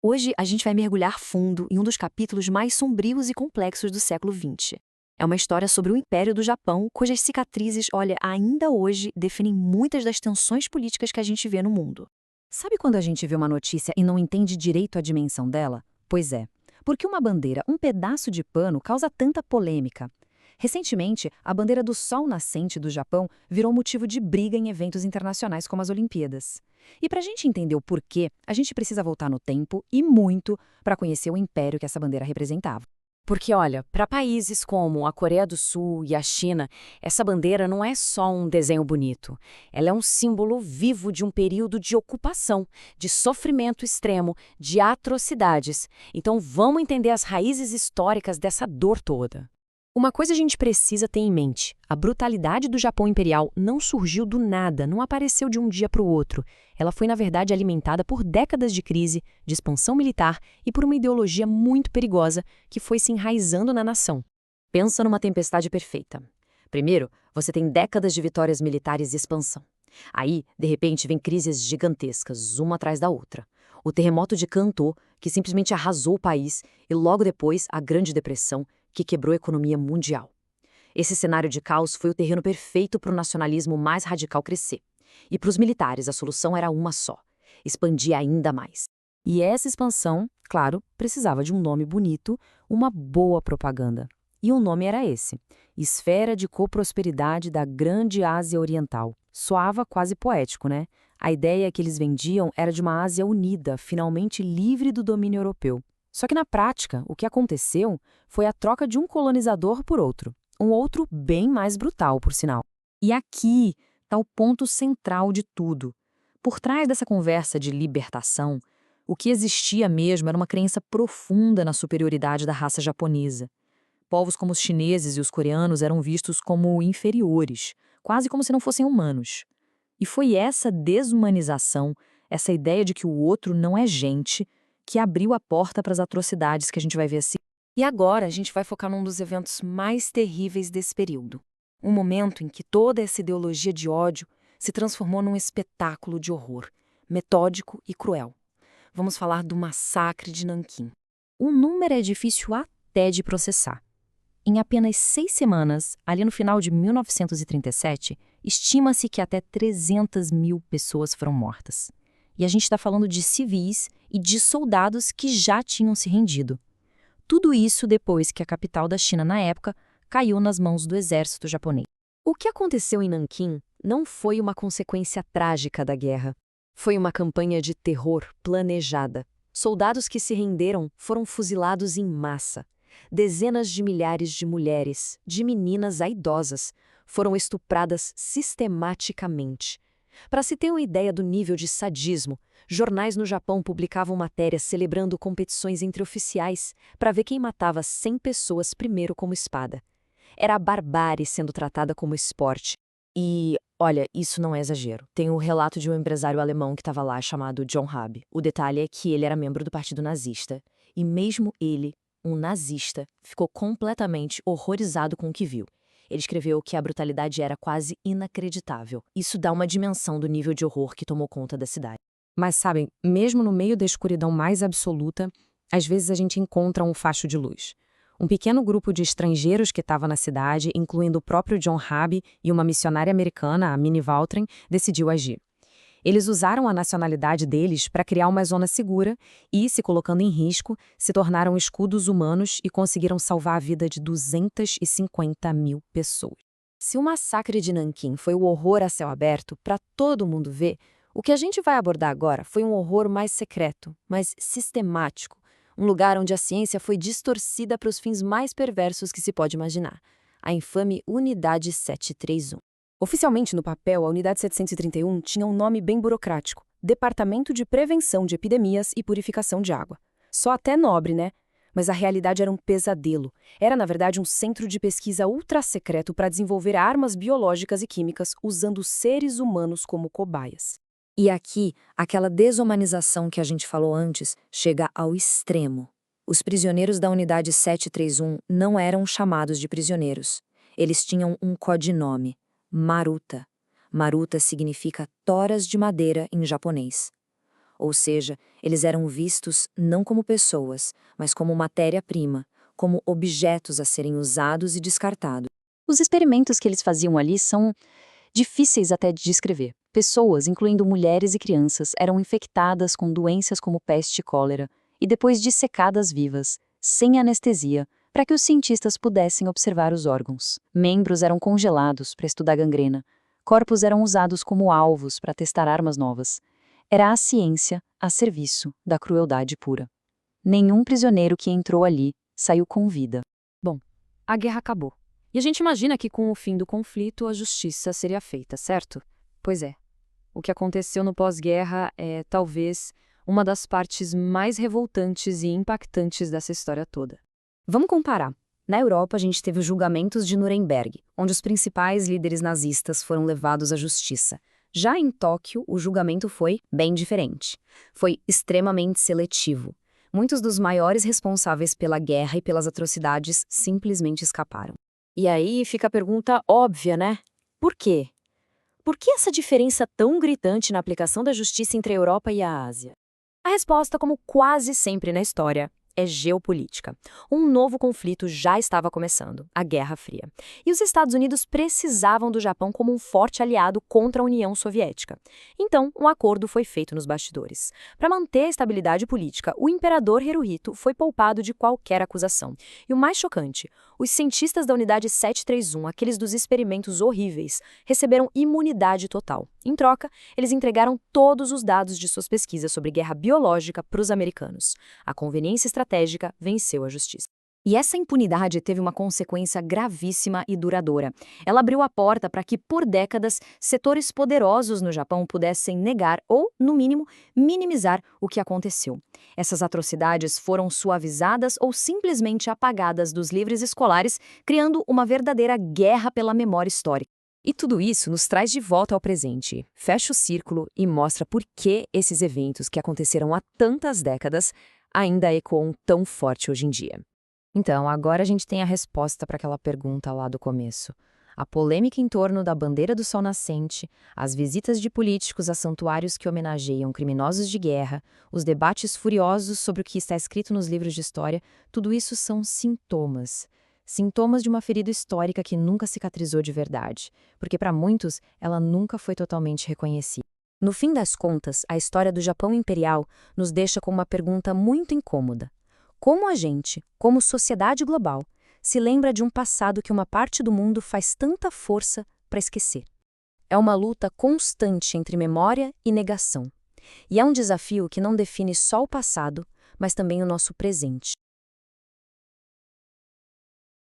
Hoje a gente vai mergulhar fundo em um dos capítulos mais sombrios e complexos do século XX. É uma história sobre o Império do Japão, cujas cicatrizes, olha, ainda hoje definem muitas das tensões políticas que a gente vê no mundo. Sabe quando a gente vê uma notícia e não entende direito a dimensão dela? Pois é, porque uma bandeira, um pedaço de pano, causa tanta polêmica. Recentemente, a bandeira do Sol Nascente do Japão virou motivo de briga em eventos internacionais como as Olimpíadas. E para a gente entender o porquê, a gente precisa voltar no tempo e muito para conhecer o império que essa bandeira representava. Porque, olha, para países como a Coreia do Sul e a China, essa bandeira não é só um desenho bonito. Ela é um símbolo vivo de um período de ocupação, de sofrimento extremo, de atrocidades. Então, vamos entender as raízes históricas dessa dor toda. Uma coisa a gente precisa ter em mente: a brutalidade do Japão imperial não surgiu do nada, não apareceu de um dia para o outro. Ela foi, na verdade, alimentada por décadas de crise, de expansão militar e por uma ideologia muito perigosa que foi se enraizando na nação. Pensa numa tempestade perfeita. Primeiro, você tem décadas de vitórias militares e expansão. Aí, de repente, vem crises gigantescas, uma atrás da outra. O terremoto de Kanto, que simplesmente arrasou o país, e logo depois a Grande Depressão, que quebrou a economia mundial. Esse cenário de caos foi o terreno perfeito para o nacionalismo mais radical crescer. E para os militares, a solução era uma só: expandir ainda mais. E essa expansão, claro, precisava de um nome bonito, uma boa propaganda. E o nome era esse: Esfera de Coprosperidade da Grande Ásia Oriental. Soava quase poético, né? A ideia que eles vendiam era de uma Ásia unida, finalmente livre do domínio europeu. Só que na prática, o que aconteceu foi a troca de um colonizador por outro. Um outro bem mais brutal, por sinal. E aqui está o ponto central de tudo. Por trás dessa conversa de libertação, o que existia mesmo era uma crença profunda na superioridade da raça japonesa. Povos como os chineses e os coreanos eram vistos como inferiores, quase como se não fossem humanos. E foi essa desumanização, essa ideia de que o outro não é gente, que abriu a porta para as atrocidades que a gente vai ver assim. E agora a gente vai focar num dos eventos mais terríveis desse período. Um momento em que toda essa ideologia de ódio se transformou num espetáculo de horror, metódico e cruel. Vamos falar do massacre de Nanquim. O número é difícil até de processar. Em apenas 6 semanas, ali no final de 1937, estima-se que até 300 mil pessoas foram mortas. E a gente está falando de civis e de soldados que já tinham se rendido. Tudo isso depois que a capital da China, na época, caiu nas mãos do exército japonês. O que aconteceu em Nanquim não foi uma consequência trágica da guerra. Foi uma campanha de terror planejada. Soldados que se renderam foram fuzilados em massa. Dezenas de milhares de mulheres, de meninas a idosas, foram estupradas sistematicamente. Para se ter uma ideia do nível de sadismo, jornais no Japão publicavam matérias celebrando competições entre oficiais para ver quem matava 100 pessoas primeiro como espada. Era a barbárie sendo tratada como esporte. E, olha, isso não é exagero. Tem o relato de um empresário alemão que estava lá chamado John Rabe. O detalhe é que ele era membro do Partido Nazista. E mesmo ele, um nazista, ficou completamente horrorizado com o que viu. Ele escreveu que a brutalidade era quase inacreditável. Isso dá uma dimensão do nível de horror que tomou conta da cidade. Mas sabem, mesmo no meio da escuridão mais absoluta, às vezes a gente encontra um facho de luz. Um pequeno grupo de estrangeiros que estava na cidade, incluindo o próprio John Rabe e uma missionária americana, a Minnie Waltren, decidiu agir. Eles usaram a nacionalidade deles para criar uma zona segura e, se colocando em risco, se tornaram escudos humanos e conseguiram salvar a vida de 250 mil pessoas. Se o massacre de Nanquim foi o horror a céu aberto para todo mundo ver, o que a gente vai abordar agora foi um horror mais secreto, mais sistemático, um lugar onde a ciência foi distorcida para os fins mais perversos que se pode imaginar: a infame Unidade 731. Oficialmente, no papel, a Unidade 731 tinha um nome bem burocrático: Departamento de Prevenção de Epidemias e Purificação de Água. Só até nobre, né? Mas a realidade era um pesadelo. Era, na verdade, um centro de pesquisa ultra-secreto para desenvolver armas biológicas e químicas usando seres humanos como cobaias. E aqui, aquela desumanização que a gente falou antes chega ao extremo. Os prisioneiros da Unidade 731 não eram chamados de prisioneiros. Eles tinham um codinome: Maruta. Maruta significa toras de madeira em japonês. Ou seja, eles eram vistos não como pessoas, mas como matéria-prima, como objetos a serem usados e descartados. Os experimentos que eles faziam ali são difíceis até de descrever. Pessoas, incluindo mulheres e crianças, eram infectadas com doenças como peste e cólera e depois dissecadas vivas, sem anestesia, para que os cientistas pudessem observar os órgãos. Membros eram congelados para estudar gangrena. Corpos eram usados como alvos para testar armas novas. Era a ciência a serviço da crueldade pura. Nenhum prisioneiro que entrou ali saiu com vida. Bom, a guerra acabou. E a gente imagina que com o fim do conflito a justiça seria feita, certo? Pois é. O que aconteceu no pós-guerra é, talvez, uma das partes mais revoltantes e impactantes dessa história toda. Vamos comparar. Na Europa, a gente teve os julgamentos de Nuremberg, onde os principais líderes nazistas foram levados à justiça. Já em Tóquio, o julgamento foi bem diferente. Foi extremamente seletivo. Muitos dos maiores responsáveis pela guerra e pelas atrocidades simplesmente escaparam. E aí fica a pergunta óbvia, né? Por quê? Por que essa diferença tão gritante na aplicação da justiça entre a Europa e a Ásia? A resposta, como quase sempre na história, é geopolítica. Um novo conflito já estava começando, a Guerra Fria. E os Estados Unidos precisavam do Japão como um forte aliado contra a União Soviética. Então, um acordo foi feito nos bastidores. Para manter a estabilidade política, o imperador Hirohito foi poupado de qualquer acusação. E o mais chocante, os cientistas da Unidade 731, aqueles dos experimentos horríveis, receberam imunidade total. Em troca, eles entregaram todos os dados de suas pesquisas sobre guerra biológica para os americanos. A conveniência estratégica venceu a justiça. E essa impunidade teve uma consequência gravíssima e duradoura. Ela abriu a porta para que, por décadas, setores poderosos no Japão pudessem negar ou, no mínimo, minimizar o que aconteceu. Essas atrocidades foram suavizadas ou simplesmente apagadas dos livros escolares, criando uma verdadeira guerra pela memória histórica. E tudo isso nos traz de volta ao presente, fecha o círculo e mostra por que esses eventos que aconteceram há tantas décadas ainda ecoam tão forte hoje em dia. Então, agora a gente tem a resposta para aquela pergunta lá do começo. A polêmica em torno da bandeira do sol nascente, as visitas de políticos a santuários que homenageiam criminosos de guerra, os debates furiosos sobre o que está escrito nos livros de história, tudo isso são sintomas. Sintomas de uma ferida histórica que nunca cicatrizou de verdade, porque para muitos ela nunca foi totalmente reconhecida. No fim das contas, a história do Japão imperial nos deixa com uma pergunta muito incômoda. Como a gente, como sociedade global, se lembra de um passado que uma parte do mundo faz tanta força para esquecer? É uma luta constante entre memória e negação. E é um desafio que não define só o passado, mas também o nosso presente.